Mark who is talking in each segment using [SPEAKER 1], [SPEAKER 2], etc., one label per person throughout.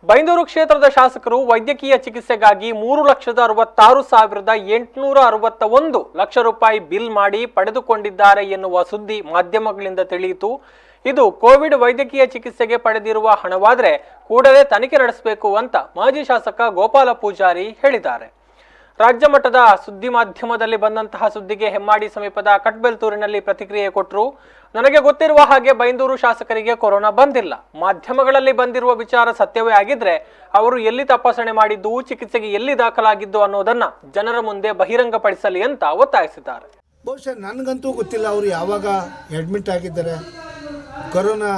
[SPEAKER 1] ಬೈಂದೂರು ಕ್ಷೇತ್ರದ ಶಾಸಕರು ವೈದ್ಯಕೀಯ ಚಿಕಿತ್ಸೆಗಾಗಿ 3,66,861 ಲಕ್ಷ ರೂಪಾಯಿ ಬಿಲ್ ಮಾಡಿ ಪಡೆದುಕೊಂಡಿದ್ದಾರೆ ಎನ್ನುವ ಸುದ್ದಿ ಮಾಧ್ಯಮಗಳಿಂದ ತಿಳಿಯಿತು. ಇದು ಕೋವಿಡ್ ವೈದ್ಯಕೀಯ ಚಿಕಿತ್ಸೆಗೆ ಪಡೆದಿರುವ ಹಣವಾದರೆ ಕೂಡಲೇ ತನಿಖೆ ನಡೆಸಬೇಕು ಅಂತ ಮಾಜಿ ಶಾಸಕ ಗೋಪಾಲ ಪೂಜಾರಿ ಹೇಳಿದ್ದಾರೆ. ರಾಜ್ಯ ಮಟ್ಟದ ಸುದ್ದಿ ಮಾಧ್ಯಮದಲ್ಲಿ ಬಂದಂತಹ ಸುದ್ದಿಗೆ ಹೆಮ್ಮಾಡಿ ಸಮೀಪದ ಕಟ್ಬೆಲ್ತೂರಿನಲ್ಲಿ ಪ್ರತಿಕ್ರಿಯೆ ಕೊಟ್ಟರು. ನನಗೆ ಗೊತ್ತಿರುವ ಹಾಗೆ ಬೈಂದೂರು ಶಾಸಕರಿಗೆ ಕೊರೋನಾ ಬಂದಿಲ್ಲ. ಮಾಧ್ಯಮಗಳಲ್ಲಿ ಬಂದಿರುವ ವಿಚಾರ ಸತ್ಯವೇ ಆಗಿದ್ರೆ ಅವರು ಎಲ್ಲಿ ತಪಾಸಣೆ ಮಾಡಿದ್ದು, ಚಿಕಿತ್ಸೆಗೆ ಎಲ್ಲಿ ದಾಖಲಾಗಿದ್ದು ಅನ್ನೋದನ್ನ ಜನರ ಮುಂದೆ ಬಹಿರಂಗಪಡಿಸಲಿ ಅಂತ ಒತ್ತಾಯಿಸಿದ್ದಾರೆ.
[SPEAKER 2] ಬಹುಶಃ ನನಗಂತೂ ಗೊತ್ತಿಲ್ಲ ಅವರು ಯಾವಾಗ ಅಡ್ಮಿಟ್ ಆಗಿದ್ದಾರೆ, ಕೊರೋನಾ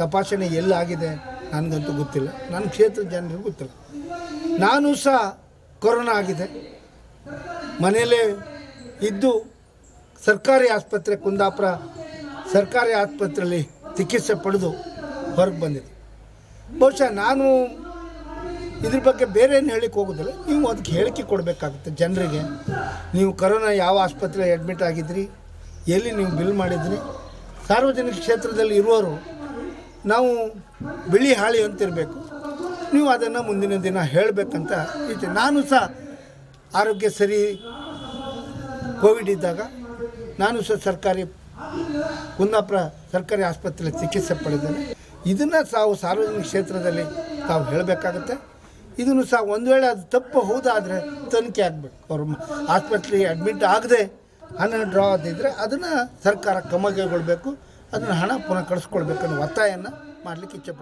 [SPEAKER 2] ತಪಾಸಣೆ ಎಲ್ಲಾಗಿದೆ ನನಗಂತೂ ಗೊತ್ತಿಲ್ಲ. ನನ್ನ ಕ್ಷೇತ್ರದ ಜನರಿಗೂ ಗೊತ್ತಿಲ್ಲ. ನಾನು ಸಹ ಕೊರೋನಾ ಆಗಿದೆ, ಮನೆಯಲ್ಲೇ ಇದ್ದು ಸರ್ಕಾರಿ ಆಸ್ಪತ್ರೆ ಕುಂದಾಪುರ ಸರ್ಕಾರಿ ಆಸ್ಪತ್ರೆಯಲ್ಲಿ ಚಿಕಿತ್ಸೆ ಪಡೆದು ಹೊರಗೆ ಬಂದಿದೆ. ಬಹುಶಃ ನಾನು ಇದ್ರ ಬಗ್ಗೆ ಬೇರೆ ಏನು ಹೇಳಿಕ್ಕೆ ಹೋಗೋದಿಲ್ಲ. ನೀವು ಅದಕ್ಕೆ ಹೇಳಿಕೆ ಕೊಡಬೇಕಾಗುತ್ತೆ ಜನರಿಗೆ. ನೀವು ಕೊರೋನಾ ಯಾವ ಆಸ್ಪತ್ರೆಯಲ್ಲಿ ಅಡ್ಮಿಟ್ ಆಗಿದ್ರಿ, ಎಲ್ಲಿ ನೀವು ಬಿಲ್ ಮಾಡಿದ್ರಿ. ಸಾರ್ವಜನಿಕ ಕ್ಷೇತ್ರದಲ್ಲಿ ಇರುವವರು ನಾವು ಬಿಳಿ ಹಾಳಿ ಅಂತಿರಬೇಕು. ನೀವು ಅದನ್ನು ಮುಂದಿನ ದಿನ ಹೇಳಬೇಕಂತ ಇದೆ. ನಾನು ಸಹ ಆರೋಗ್ಯ ಸರಿ ಕೋವಿಡ್ ಇದ್ದಾಗ ನಾನು ಸಹ ಸರ್ಕಾರಿ ಕುಂದಾಪುರ ಸರ್ಕಾರಿ ಆಸ್ಪತ್ರೆಯಲ್ಲಿ ಚಿಕಿತ್ಸೆ ಪಡೆದ್ದೇನೆ. ಇದನ್ನು ಸಾರ್ವಜನಿಕ ಕ್ಷೇತ್ರದಲ್ಲಿ ತಾವು ಹೇಳಬೇಕಾಗುತ್ತೆ. ಇದನ್ನು ಸಹ ಒಂದು ವೇಳೆ ಅದು ತಪ್ಪು ಹೌದಾದರೆ ತನಿಖೆ ಆಗಬೇಕು. ಅವರು ಆಸ್ಪತ್ರೆಗೆ ಅಡ್ಮಿಟ್ ಆಗದೆ ಹಣ ಡ್ರಾ ಆದಿದ್ದರೆ ಅದನ್ನು ಸರ್ಕಾರ ಕ್ರಮ ಕೈಗೊಳ್ಳಬೇಕು. ಅದನ್ನು ಹಣ ಪುನಃ ಕಳಿಸ್ಕೊಳ್ಬೇಕನ್ನೋ ಒತ್ತಾಯವನ್ನು ಮಾಡಲಿಕ್ಕೆ ಇಚ್ಛೆಪಡ್ತೀನಿ.